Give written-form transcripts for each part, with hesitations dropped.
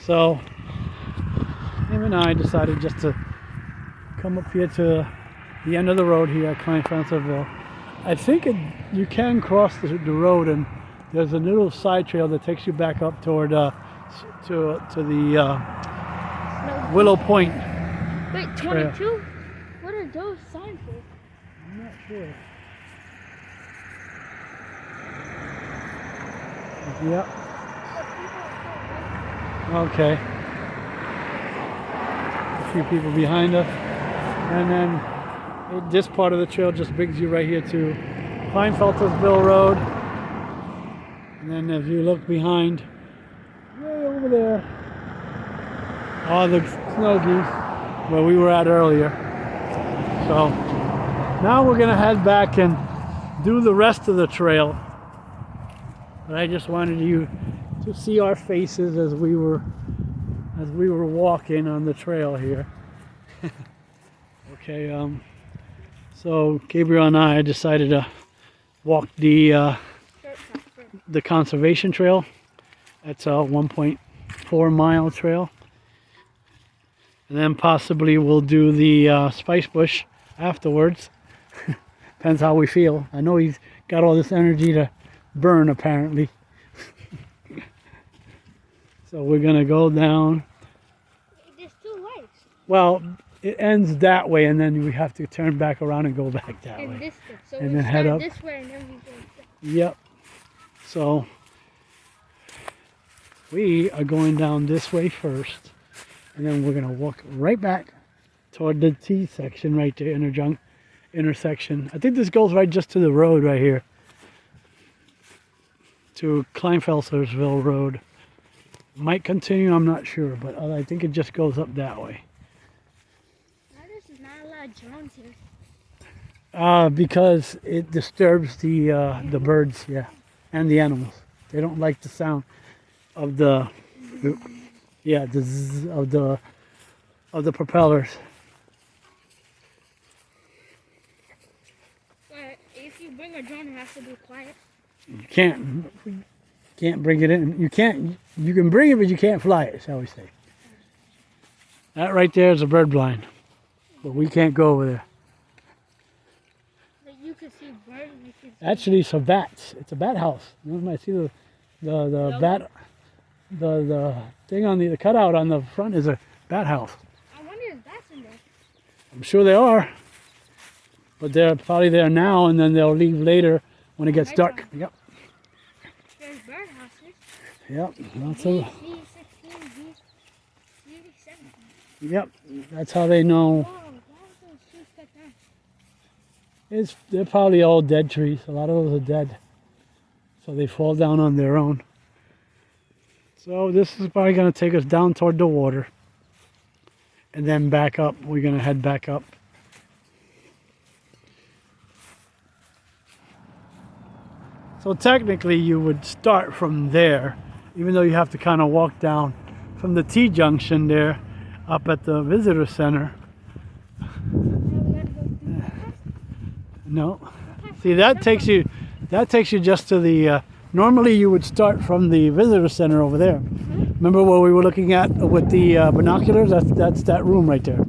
So him and I decided just to come up here to the end of the road here at Kleinfelserville. I think you can cross the road, and there's a little side trail that takes you back up toward to the Willow Point. Wait, 22? Trail. What are those signs for? I'm not sure. Yep. Okay. A few people behind us. And then this part of the trail just brings you right here to Kleinfelsersville Road. And then if you look behind, way over there, are the snow geese where we were at earlier. So now we're gonna head back and do the rest of the trail. But I just wanted you to see our faces as we were walking on the trail here. Okay, so Gabriel and I decided to walk the conservation trail. That's a 1.4 mile trail. And then possibly we'll do the spice bush afterwards. Depends how we feel. I know he's got all this energy to burn apparently. So we're gonna go down. There's two ways. Well, it ends that way, and then we have to turn back around and go back that way. This way. So and we then head up this way and then we go this way. Yep. So we are going down this way first, and then we're gonna walk right back toward the T section right there, intersection. I think this goes right just to the road right here, to Kleinfelsersville Road. Might continue, I'm not sure, but I think it just goes up that way. Why there's not a lot of drones here? Because it disturbs the birds, yeah, and the animals. They don't like the sound of the zzz of the propellers. But if you bring a drone, it has to be quiet. You can't bring it in. You can bring it, but you can't fly it, shall we say. That right there is a bird blind, but we can't go over there. But you can see birds. Actually, it's a bats. It's a bat house. You might see the bat, the thing on the cutout on the front is a bat house. I wonder if bats in there. I'm sure they are, but they're probably there now, and then they'll leave later when it gets dark. Yep. There's bird houses. Yep. Lots of. B16, B17. Yep. That's how they know. Oh, why are those trees cut down? They're probably all dead trees. A lot of those are dead, so they fall down on their own. So this is probably going to take us down toward the water, and then back up. We're going to head back up. So technically you would start from there, even though you have to kind of walk down from the T-junction there up at the visitor center. No. See, that takes you just to the normally you would start from the visitor center over there. Remember what we were looking at with the binoculars? That's that room right there.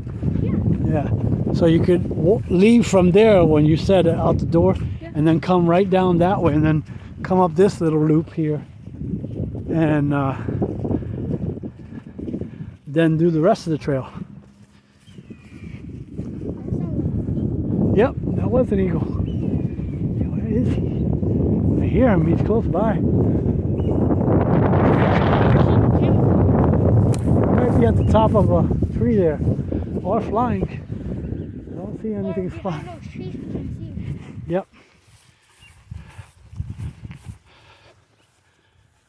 Yeah. So you could leave from there when you said out the door, and then come right down that way, and then come up this little loop here, and then do the rest of the trail. Yep, that was an eagle. Where is he? I hear him. He's close by. He might be at the top of a tree there, or flying. I don't see anything flying. Yep.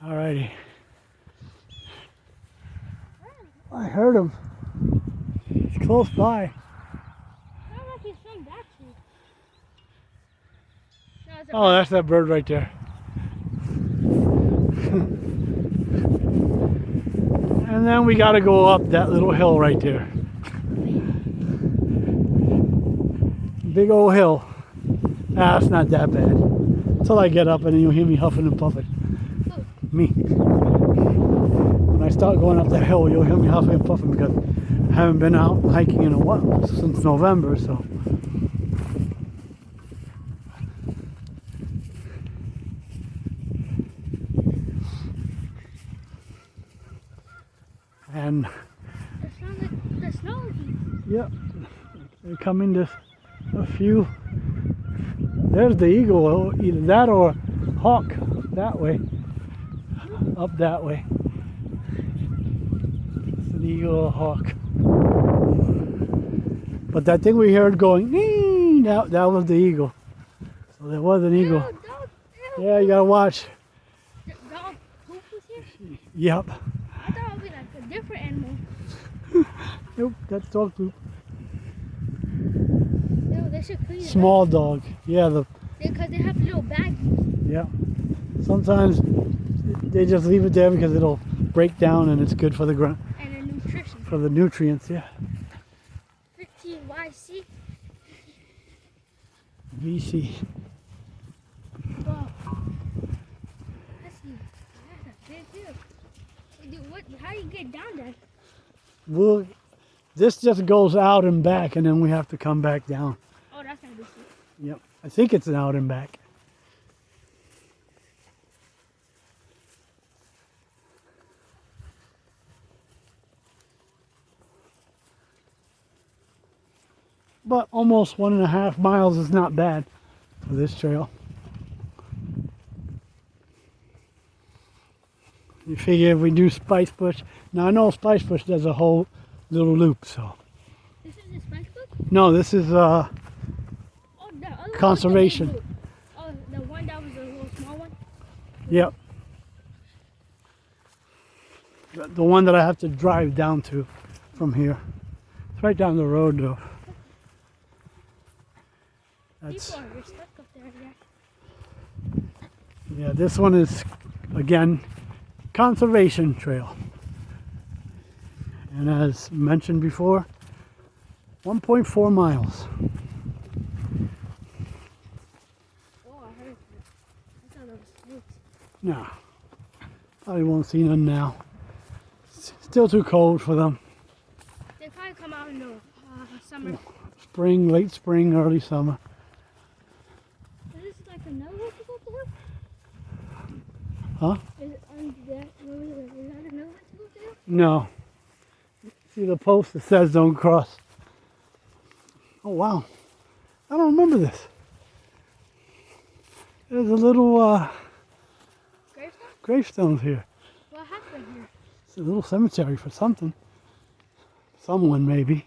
Alrighty. I heard him. He's close by. Oh, that's that bird right there. And then we got to go up that little hill right there. Big old hill. Ah, it's not that bad. Until I get up and then you'll hear me huffing and puffing. Me. When I start going up the hill, you'll hear me huffing and puffing because I haven't been out hiking in a while, since November, so. And The snow geese. yep, they come in just a few. There's the eagle, either that or hawk that way, up that way. It's an eagle or a hawk. But that thing we heard going, "Nee," that was the eagle. So there was an eagle. Ew. Yeah, you gotta watch. The dog poop was here? Yep. I thought it would be like a different animal. Nope, that's dog poop. Ew, they should clean it Small dog. Yeah, because they have little baggies. yeah. Sometimes they just leave it there because it'll break down and it's good for the ground, And the nutrition. for the nutrients. Yeah. 15YC. VC. Wow. That's a big hill. Hey, dude, how do you get down there? Well, this just goes out and back, and then we have to come back down. Oh, that's gonna be sweet. Yep. I think it's an out and back. But almost 1.5 miles is not bad for this trail. You figure if we do Spice Bush, now I know Spice Bush does a whole little loop, so. This is the spice book? No, this is Oh, the other Conservation. one was the big book. Oh, the one that was a little small one? yep. The one that I have to drive down to from here. It's right down the road though. That's, People are stuck up there, yeah. yeah, this one is, again, conservation trail. And as mentioned before, 1.4 miles. Oh, I heard that. I thought that was snakes. No, probably won't see none now. It's still too cold for them. They probably come out in the summer. Spring, late spring, early summer. Is this like another one to go through? Huh? Is it on that? Is that another one to go through? No. See the post that says don't cross. Oh wow. I don't remember this. There's a little Gravestone? gravestones here. What happened here? It's a little cemetery for something. Someone maybe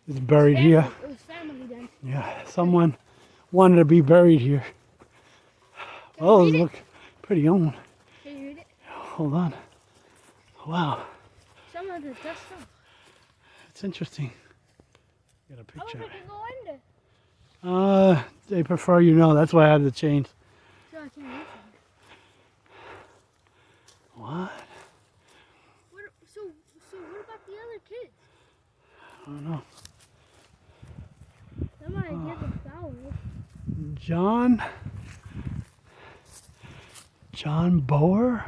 is buried here. It was family then. Yeah, someone wanted to be buried here. Can Oh, you read it? look, pretty old. Can you read it? Hold on. Wow, Some of the dust stuff. it's interesting. Got a I picture. wish I could go in there. They prefer you know. That's why I had to change. So I can't read it. What? So what about the other kids? I don't know. Somebody give them flowers. John Boer?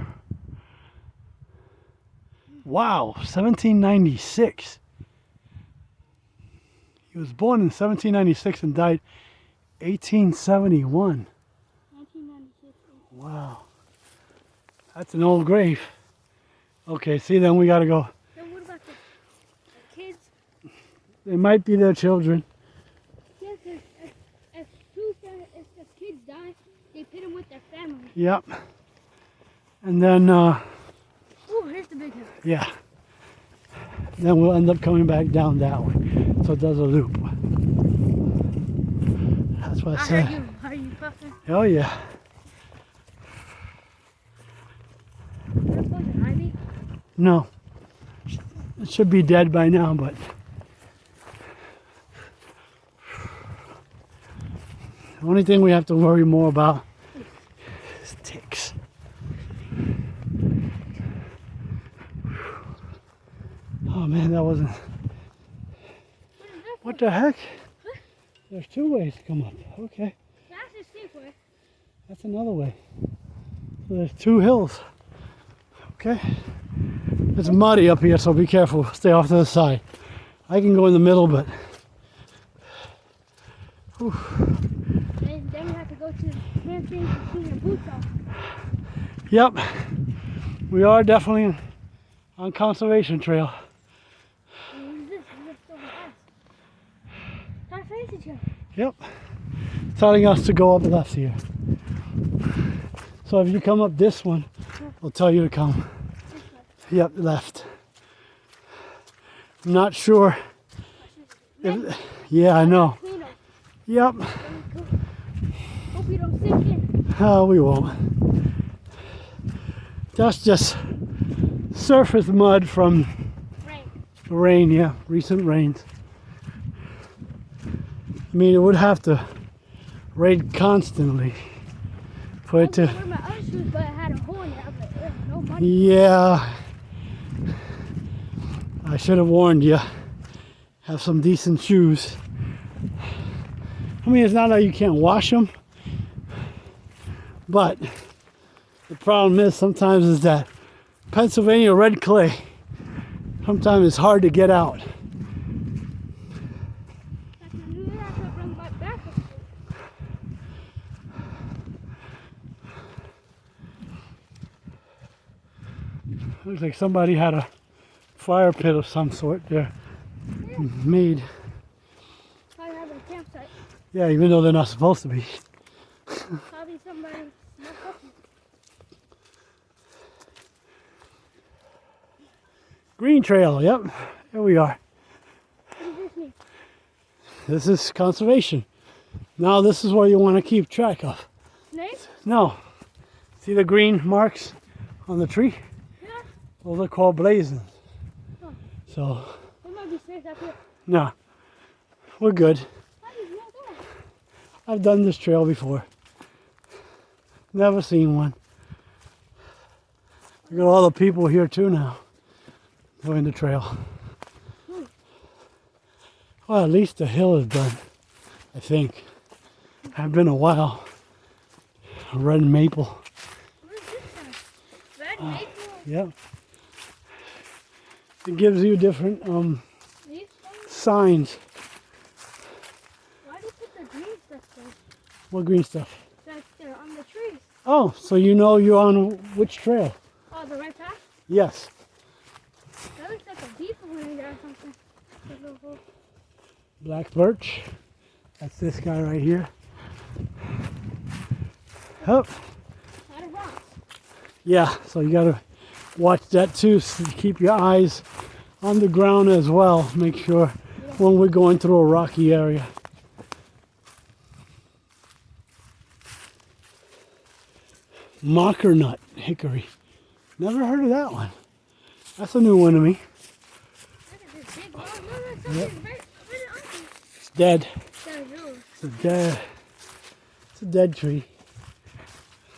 Wow, 1796. He was born in 1796 and died 1871. 1996. Wow. That's an old grave. Okay, see, then we gotta go. So what about the kids? They might be their children. Yes, if the kids die, they put them with their family. Yep. And then, Oh, here's the big hill. yeah. Then we'll end up coming back down that way. So it does a loop. That's what I I said. heard you. Are you puffing? Oh, yeah. That's what an ivy. No. It should be dead by now, but the only thing we have to worry more about is ticks. Oh man, that wasn't. What is that? What the heck? There's two ways to come up. Okay, That's the safe way. that's another way. So there's two hills. Okay. It's muddy up here, so be careful. Stay off to the side. I can go in the middle, but whew. And then we have to go to the hamstrings and clean your boots off. Yep, we are definitely on conservation trail. And what is this? This is still the ice. Conservation trail. Yep, telling us to go up left here. So if you come up this one, I'll tell you to come. Yep, left. I'm not sure if, yeah, I know. Clean them. Yep. Hope you don't sink in. Oh, we won't. That's just surface mud from Rain. the rain, yeah, recent rains. I mean, it would have to rain constantly for it I to, wear my other shoes, but it had a hole in it. I was like, ugh, no money. yeah. I should have warned you. Have some decent shoes. I mean, it's not that you can't wash them, but the problem is sometimes is that Pennsylvania red clay, sometimes it's hard to get out. I can do that to bring my back up. Looks like somebody had a fire pit of some sort there made. Probably have a campsite. Yeah, even though they're not supposed to be. Probably somebody smoked up. Green trail, yep. Here we are. What does this mean? This is conservation. Now this is what you want to keep track of. Snakes? No. See the green marks on the tree? Yeah. Those are called blazons. Oh. So, There might be snakes up here. no. We're good. How do you know that? I've done this trail before. Never seen one. We got all the people here too now. Doing the trail. Well, at least the hill is done, I think. It's been a while. Red maple. What is this one? Red maple? Yep. It gives you different These ones? signs. Why do you put the green stuff there? What green stuff? That's there on the trees. Oh, so you know you're on which trail? Oh, the right path? Yes. That looks like a deep one in there or something. There's a little hole. Black birch. That's this guy right here. Oh, Not a rock. yeah, so you gotta watch that too. So keep your eyes on the ground as well. Make sure when we're going through a rocky area. Mocker nut hickory. Never heard of that one. That's a new one to me. Look at this big one. Look, something Yep. right under it. It's dead. That's yours. It's a dead tree.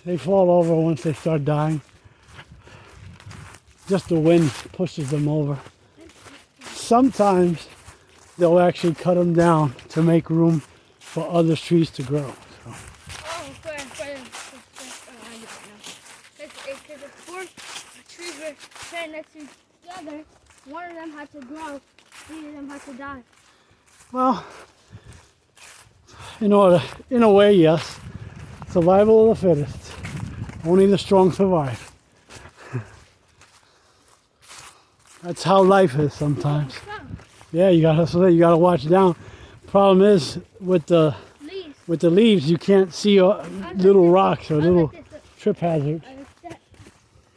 They fall over once they start dying. Just the wind pushes them over. Sometimes they'll actually cut them down to make room for other trees to grow. So, Oh, for I get it now. Because if four trees were standing next to each other, one of them had to grow, three of them had to die. well, in a way, yes. Survival of the fittest. Only the strong survive. That's how life is sometimes. Yeah, you gotta watch down. Problem is with the Leaves. leaves, you can't see little rocks or I little like this. Look. trip hazards. I like that.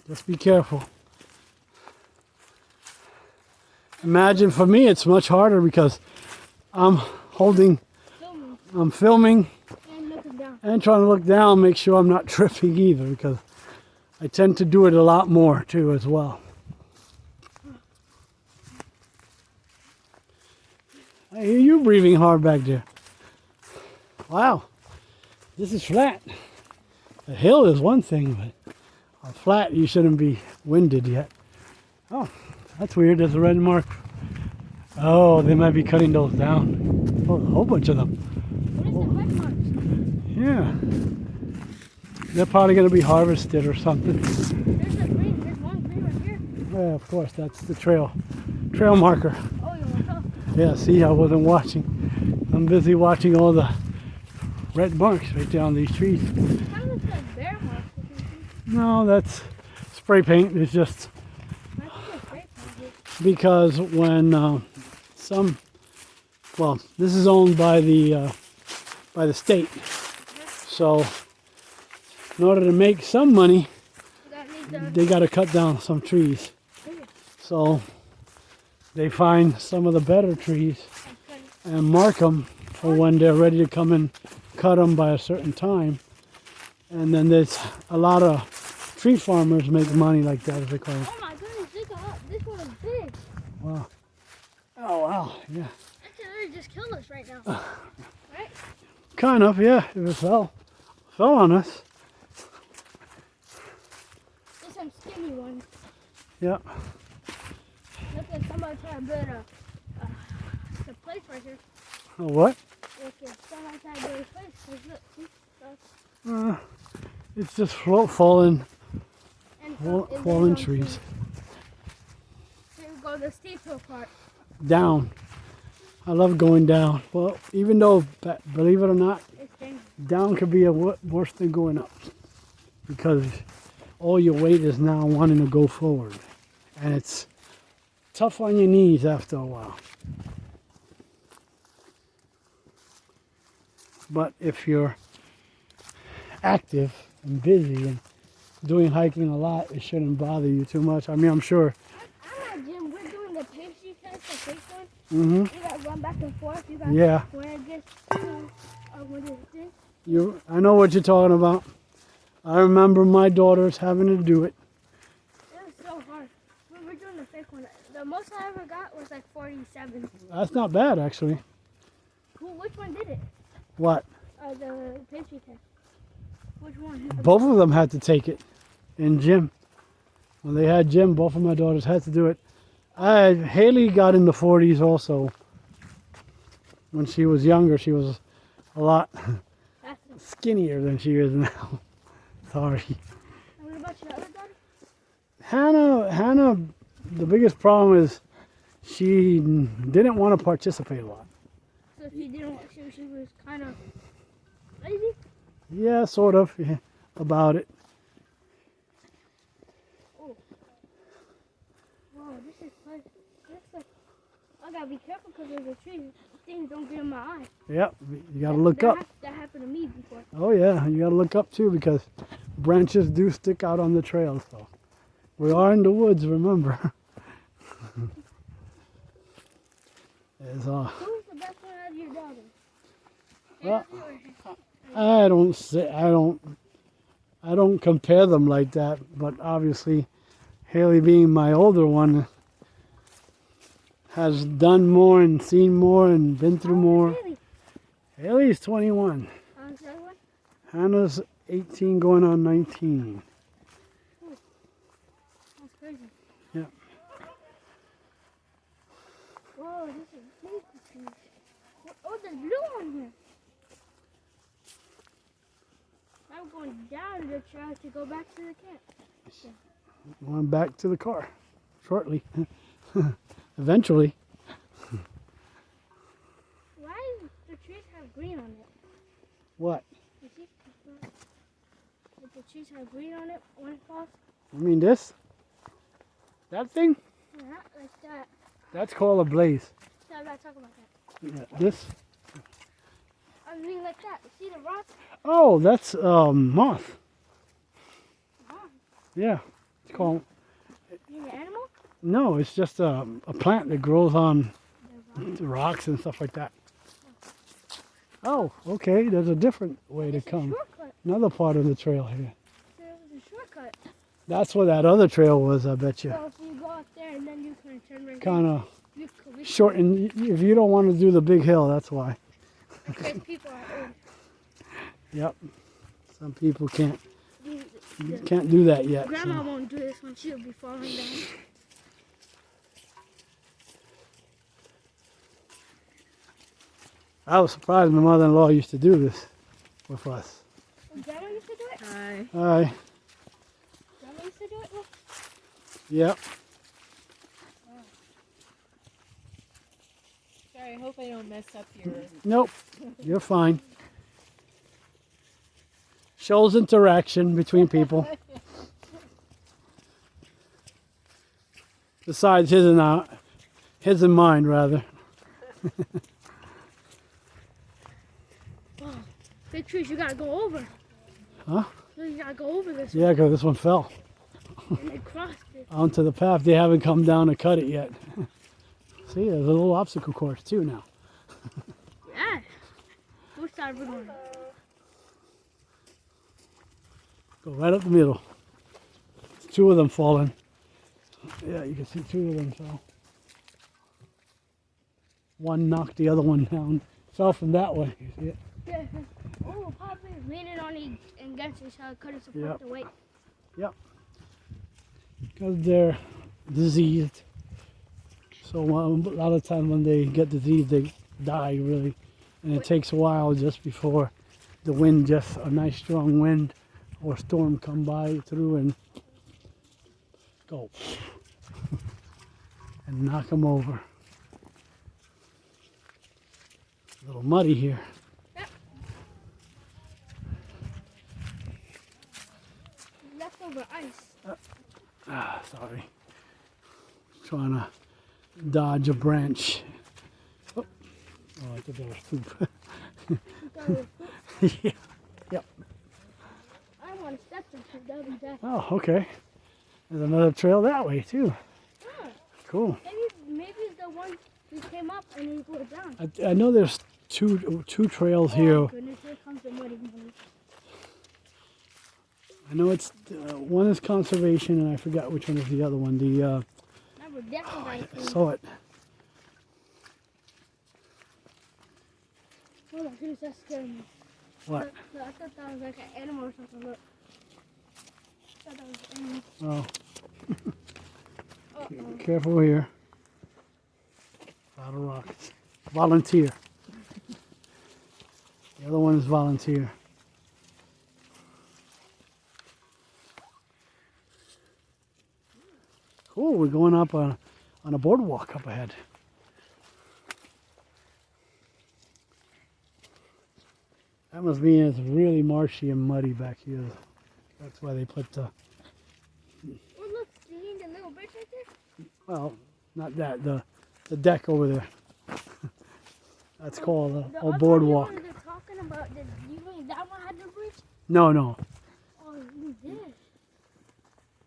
Just be careful. Imagine for me, it's much harder because I'm Filming filming and looking down. and trying to look down, make sure I'm not tripping either, because I tend to do it a lot more too as well. I hear you breathing hard back there. Wow, this is flat. The hill is one thing, but on flat you shouldn't be winded yet. Oh, that's weird. There's a red mark. Oh, they might be cutting those down. Oh, a whole bunch of them. What is the red marks? Yeah. They're probably going to be harvested or something. There's a green. There's one green right here. yeah, of course, that's the trail marker. Oh, you want to? Yeah, see, I wasn't watching. I'm busy watching all the red marks right there on these trees. It kind of looks like bear marks. No, that's spray paint. It's just I think it's spray painted. because when well, this is owned by the state, so in order to make some money, That needs they got to cut down some trees. So they find some of the better trees and mark them for when they're ready to come and cut them by a certain time. And then there's a lot of tree farmers make money like that, as they call it. Oh my goodness, this one is big. Wow. Oh wow, yeah. That could literally just kill us right now. Right? Kind of, yeah. If it fell on us. There's some skinny ones. Yeah. Look like somebody trying to build a place right here. A what? Look at somebody trying to build a place. 'Cause look, see? That's- It's just fallen and fallen trees. Here we go, the steep hill part. Down. I love going down. Well, even though, believe it or not, It's dangerous. down could be worse than going up, because all your weight is now wanting to go forward, and it's tough on your knees after a while. But if you're active and busy and doing hiking a lot, it shouldn't bother you too much. I mean, I'm sure. I'm at gym. We're doing the pastry test, the big one. Mm-hmm. You gotta run back and forth. You gotta, Yeah. when it gets to, when it's this, I know what you're talking about. I remember my daughters having to do it. it was so hard. We were doing the fake one. The most I ever got was like 47. That's not bad, actually. Which one did it? What? The pastry test. Which one? Both of them had to take it in gym. When they had gym, both of my daughters had to do it. Haley got in the 40s also. When she was younger, she was a lot skinnier than she is now. Sorry. And what about your other daughter? Hannah, the biggest problem is she didn't want to participate a lot. So she didn't. She was kind of lazy. Yeah, sort of, yeah, about it. Oh. Whoa, this is like. I gotta be careful because there's a tree. Things don't get in my eye. Yep, you gotta look up. That happened to me before. Oh yeah, you gotta look up too, because branches do stick out on the trail. So we are in the woods, remember. Who's the best one out of your daughters? Well, Hannah I don't compare them like that, but obviously Haley, being my older one, has done more and seen more and been through more. Really? Haley's 21. The other one? Hannah's 18 going on 19. That's crazy. Yeah. Whoa, this is big. Oh, there's blue on here. I'm going down the trail to go back to the camp. Going back to the car shortly. Eventually. Why do the trees have green on it? What? You see? If the trees have green on it when it falls? You mean this? That thing? Not like that. That's called a blaze. No, I'm not talking about that. Yeah, this? I mean like that. See the rocks? Oh, that's moth. Oh, Yeah. It's called. you mean an animal? No, it's just a plant that grows on The rocks. rocks and stuff like that. Oh, okay. There's a different way to It's a come. shortcut. Another part of the trail here. There was a shortcut. That's where that other trail was, I bet you. So if you go up there and then you can turn right Kind of here. We short, and if you don't want to do the big hill, that's why. because people are old. Yep. Some people can't The do that yet. grandma so. won't do this one. She'll be falling down. I was surprised my mother-in-law used to do this with us. Grandma used to do it? Hi. Hi. Grandma used to do it? Look. Yep. I hope I don't mess up your... Nope, you're fine. Shows interaction between people. Besides his and mine, rather. Oh, big trees, you gotta go over. Huh? You gotta go over this Yeah, because this one fell one and then cross it. onto the path. They haven't come down to cut it yet. See, there's a little obstacle course too now. Yeah. Which side we're going? Go right up the middle. Two of them falling. Yeah, you can see two of them fell. One knocked the other one down. Fell from that way. You see it? Yeah. Oh, probably leaning on each and against each other couldn't support Yep. the weight. Yep. Because they're diseased. So a lot of times when they get diseased, they die really. And it takes a while just before the wind, just a nice strong wind or storm come by through and go and knock them over. A little muddy here. Yep. Leftover ice. Ah, sorry. Trying to dodge a branch. Oh, I thought that was poop. Yeah. Yep. I want to step into it. That'll be bad. Oh, okay. There's another trail that way too. Oh, Cool. maybe it's the one we came up and then we go down. I know there's two trails Oh, here. goodness, here comes the muddy one. I know it's one is conservation, and I forgot which one is the other one. The Remember, definitely I saw it. Oh my goodness, that scared me. What? I thought that was like an animal or something. Look. I thought that was an animal. Oh, Uh-oh. careful here. A lot of rocks. Volunteer. The other one is volunteer. Cool, we're going up on a boardwalk up ahead. That must mean it's really marshy and muddy back here. That's why they put the, Oh, look, seeing the little bridge right there? well, not that, the deck over there. That's called The a other boardwalk. one they're talking about, you mean that one had the bridge? No, no, Oh, you did.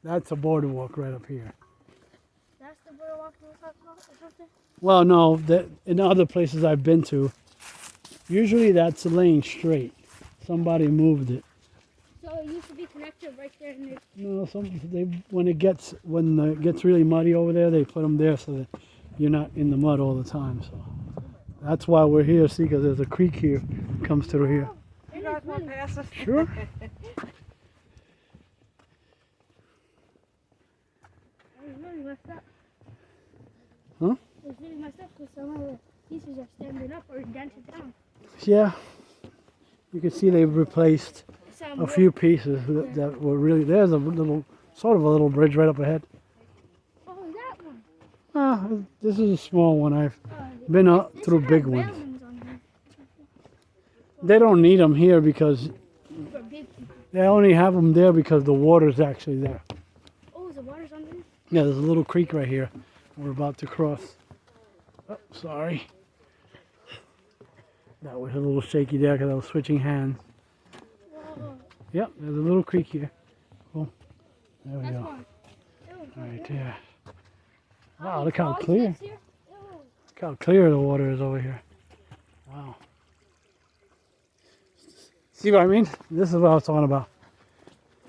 that's a boardwalk right up here. That's the boardwalk you were talking about or something? Well, no, in other places I've been to, usually that's laying straight. Somebody moved it. So it used to be connected right there in there. No, when it gets really muddy over there, they put them there so that you're not in the mud all the time. So that's why we're here. See, because there's a creek here, comes through here. You guys want to pass us? Sure. It's really messed up. Huh? It's really messed up because some of the pieces are standing up or dented down. Yeah. You can see they've replaced Some a few pieces that were really. There's a little bridge right up ahead. Oh, that one. This is a small one. I've Oh, been up they through should big have ones. railings on here They don't need them here because for big people. they only have them there because the water's actually there. Oh, the water's under here? Yeah, there's a little creek right here. We're about to cross. Oh, sorry. That was a little shaky there because I was switching hands. Whoa. Yep, there's a little creek here. Cool. There we That's go. one. Ew, Right ew. there. How Wow, many look how frogs clear. lives here? Ew. Look how clear the water is over here. Wow. See what I mean? This is what I was talking about.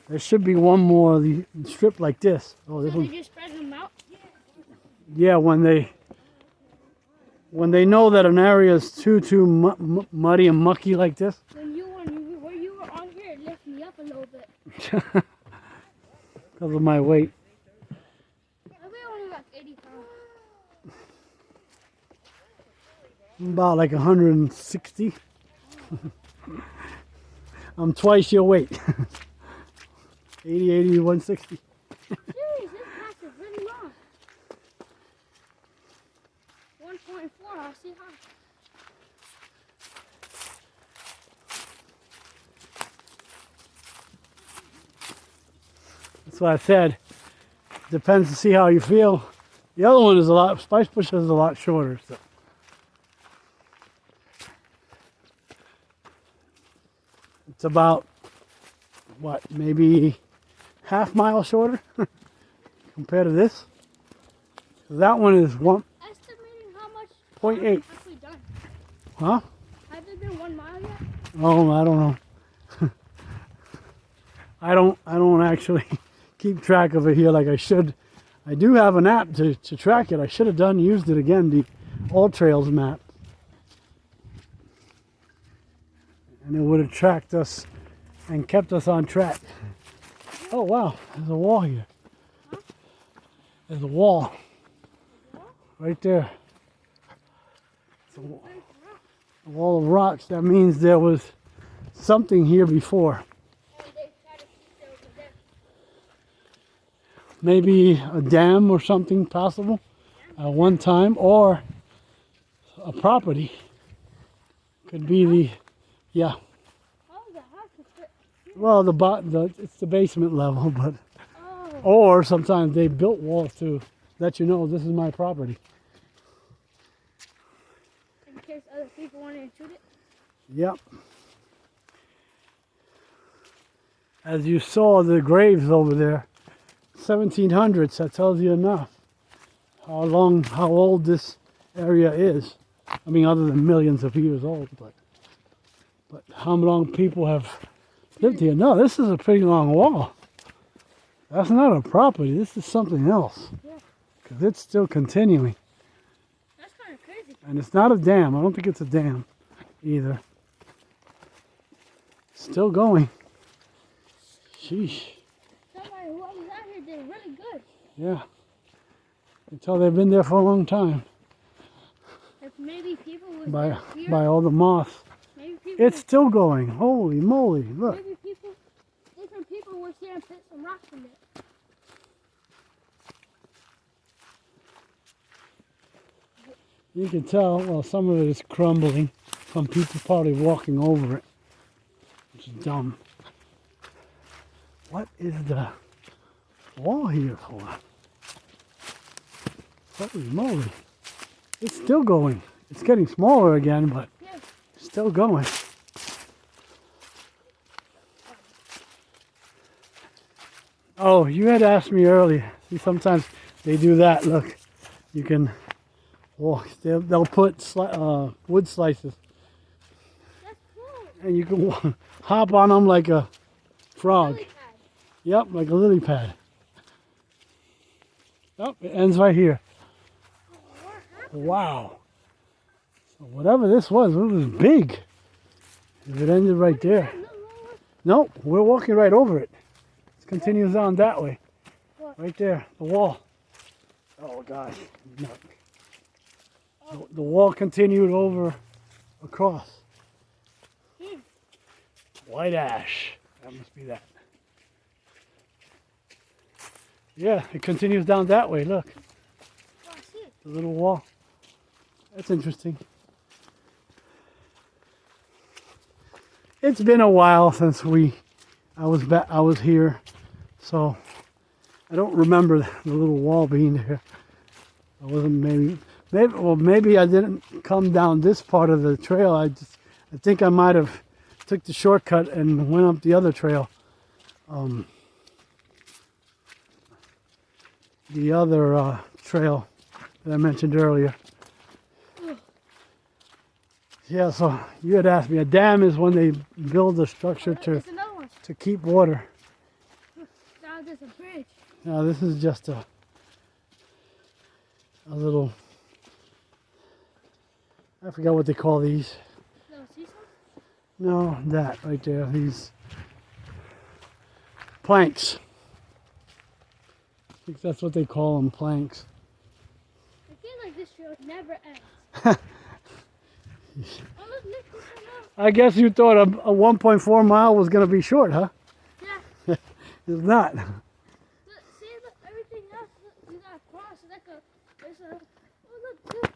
There should be one more strip like this. Oh, this So they one. just spread them out? Yeah, when they know that an area is too muddy and mucky like this. Where you were on here, it lifted me up a little bit. Because of my weight. I weigh only like 80 pounds. I'm about like 160. I'm twice your weight. 80, 160. Serious, this path is really long. 1.4. I see, huh? That's what I said. Depends to see how you feel. The other one is a lot, Spice Bush is a lot shorter. So. It's about, what, maybe half-mile shorter compared to this. That one is 1.8. Estimating how much have we done? Huh? Have there been 1 mile yet? Oh, I don't know. I don't actually keep track of it here like I should. I do have an app to track it. I should have used it again, the All Trails map. And it would have tracked us and kept us on track. Oh wow, there's a wall here. Huh? There's a wall. Right there. It's a wall of rocks. That means there was something here before. Maybe a dam or something possible at one time, or a property. Could be the, yeah. Well, it's the basement level, but or sometimes they built walls to let you know this is my property. In case other people want to intrude it? Yep. As you saw the graves over there, 1700s, that tells you enough. How old this area is. I mean, other than millions of years old, but how long people have lived here. No, this is a pretty long wall. That's not a property, this is something else. Yeah. Because it's still continuing. That's kind of crazy. And it's not a dam. I don't think it's a dam either. Still going. Sheesh. Somebody who was out here did really good. Yeah. You can tell they've been there for a long time. If maybe people was here, By all the moss. maybe people It's still going. Holy moly, look. maybe different people were here and put some rocks in it. You can tell, well, some of it is crumbling from people probably walking over it, which is dumb. What is the wall here for? Holy moly. It's still going. It's getting smaller again, but Yeah. still going. Oh, you had asked me earlier. See, sometimes they do that. Look, you can walk. They'll put wood slices, That's cool. and you can hop on them like a frog. Lily pad. Yep, like a lily pad. Yep, it ends right here. What happened? Wow. So whatever this was, it was big. If it ended right there. No, we're walking right over it. It continues on that way. What? Right there, the wall. Oh gosh. No. The wall continued over across. White ash. That must be that. Yeah, it continues down that way. Look, Oh, I see it. the little wall. That's interesting. It's been a while since I was here, so I don't remember the little wall being there. I wasn't maybe I didn't come down this part of the trail. I think I might have took the shortcut and went up the other trail. The other trail that I mentioned earlier. Yeah, so you had asked me, a dam is when they build a structure There's another one. to keep water. Now there's a bridge. Now this is just a little, I forgot what they call these. No, see some? No, that right there, these planks. I think that's what they call them, planks. I feel like this trail never ends. Oh, look, Nick, this one up. I guess you thought a 1.4 mile was going to be short, huh? Yeah. It's not. Look, see, look, everything else, look, you got a cross, like there's a, oh, look,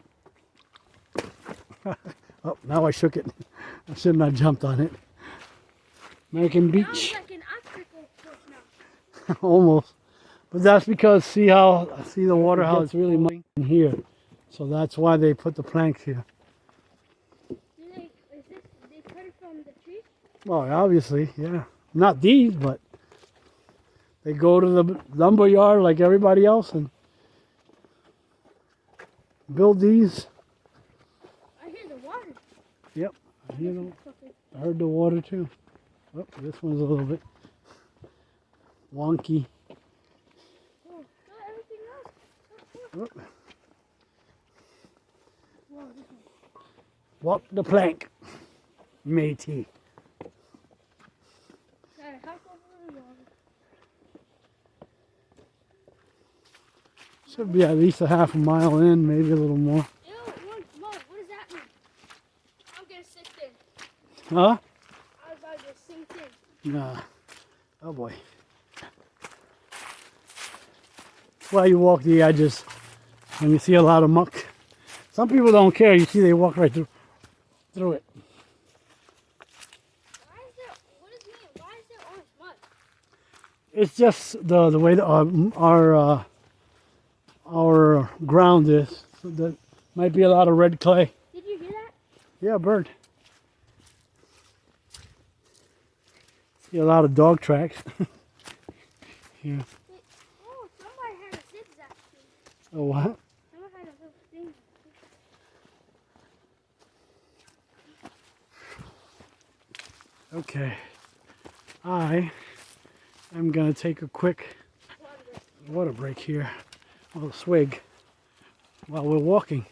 Oh, now I shook it. I shouldn't have jumped on it. American Sounds Beach. like an obstacle course now. Almost. But that's because see the water, how it's really moving in here. So that's why they put the planks here. They cut it from the tree? Well, obviously, yeah. Not these, but they go to the lumber yard like everybody else and build these. I hear the water. Yep. I heard the water too. Oh, this one's a little bit wonky. Oh, not everything else. Oh, Whoa, this one. walk the plank, matey. Gotta hop over the water. Should be at least a half a mile in, maybe a little more. Ew, whoa, what does that mean? I'm gonna sink in. Huh? I was about to sink in. Nah. Oh boy. Well, you walk the edges and you see a lot of muck. Some people don't care. You see they walk right through it. Why is there orange mud? It's just the way that our ground is. So there might be a lot of red clay. Did you hear that? Yeah, bird. See a lot of dog tracks. Here. Oh, somebody had a zigzag thing. Oh, what? Someone had a little thing. Okay. I am going to take a quick water break here. A little swig while we're walking.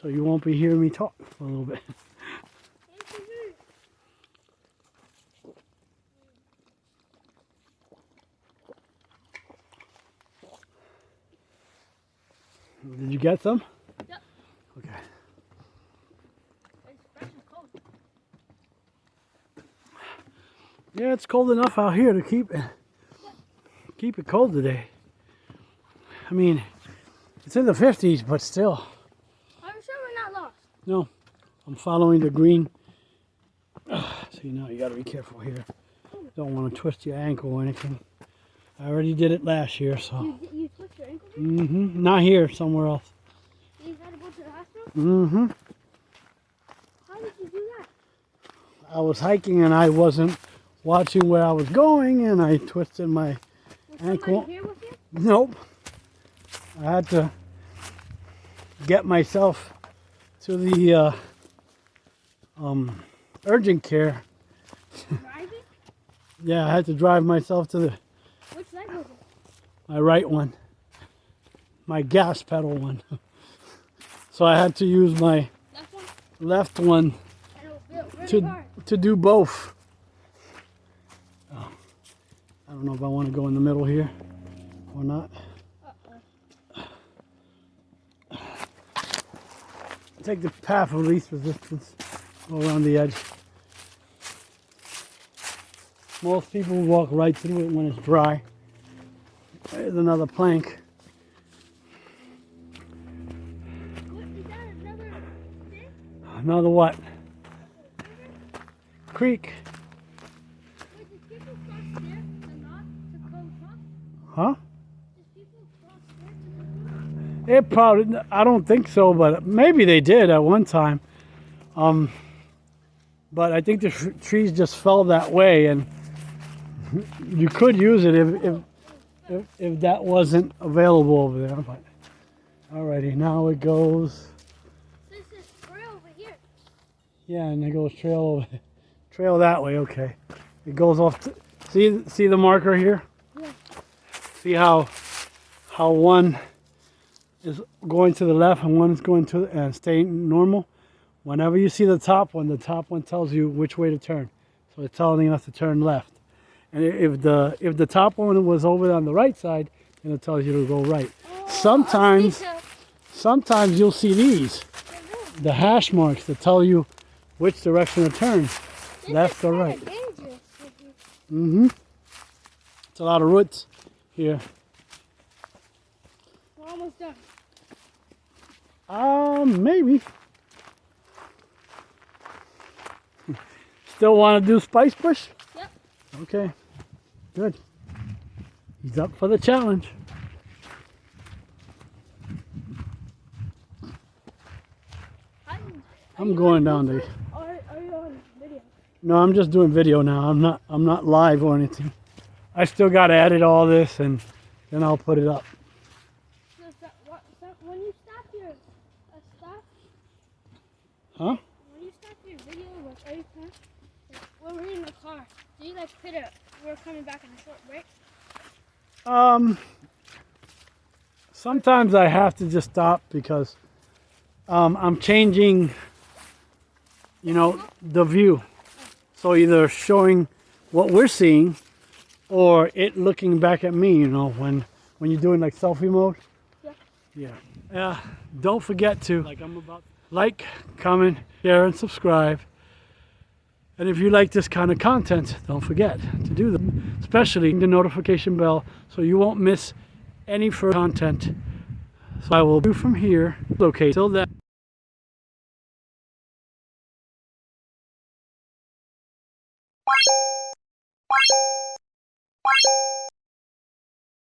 So you won't be hearing me talk for a little bit. Did you get some? Yep. Okay. It's fresh and cold. Yeah, it's cold enough out here to keep it cold today. I mean, it's in the 50s, but still. I'm sure we're not lost. No, I'm following the green. See, now you got to be careful here. Don't want to twist your ankle or anything. I already did it last year, so. You twist your ankle? Not here, somewhere else. You had to go to the hospital? How did you do that? I was hiking and I wasn't watching where I was going, and I twisted my Was ankle. somebody here with you? Nope. I had to get myself to the urgent care. Driving? Yeah, I had to drive myself to the Which leg was it? my right one, my gas pedal one. So I had to use my Left one? left one And it was really hard. to do both. Oh, I don't know if I want to go in the middle here or not. Take the path of least resistance, go around the edge. Most people walk right through it when it's dry. There's another plank. What, is that another thing? Another what? Creek. Wait, did people cross there and not to go across? Huh? Did people cross there to go across? It probably, I don't think so, but maybe they did at one time. But I think the trees just fell that way, and you could use it if that wasn't available over there. But alrighty, now it goes. This is trail over here. Yeah, and it goes trail that way. Okay, it goes off. See the marker here. Yeah. See how one is going to the left and one is going to and staying normal. Whenever you see the top one tells you which way to turn. So it's telling us to turn left. And if the top one was over on the right side, then it tells you to go right. Sometimes you'll see these, the hash marks that tell you which direction to turn, left or right. Dangerous. It's a lot of roots here. We're almost done. Maybe. still want to do spice bush? Yep. Okay, good. He's up for the challenge. I'm going down there. Or are you on video? No, I'm just doing video now. I'm not live or anything. I still got to edit all this and then I'll put it up. When you stop your stuff, Huh? when you stop your video, like every time, when we're in the car, do you like put it? We're coming back in a short break. Sometimes I have to just stop because I'm changing, you know, the view. So either showing what we're seeing or it looking back at me, you know, when you're doing like selfie mode. Yeah. Yeah. Don't forget to like, comment, share, and subscribe. And if you like this kind of content, don't forget to do them, especially the notification bell so you won't miss any further content. So I will do from here. Okay, till then.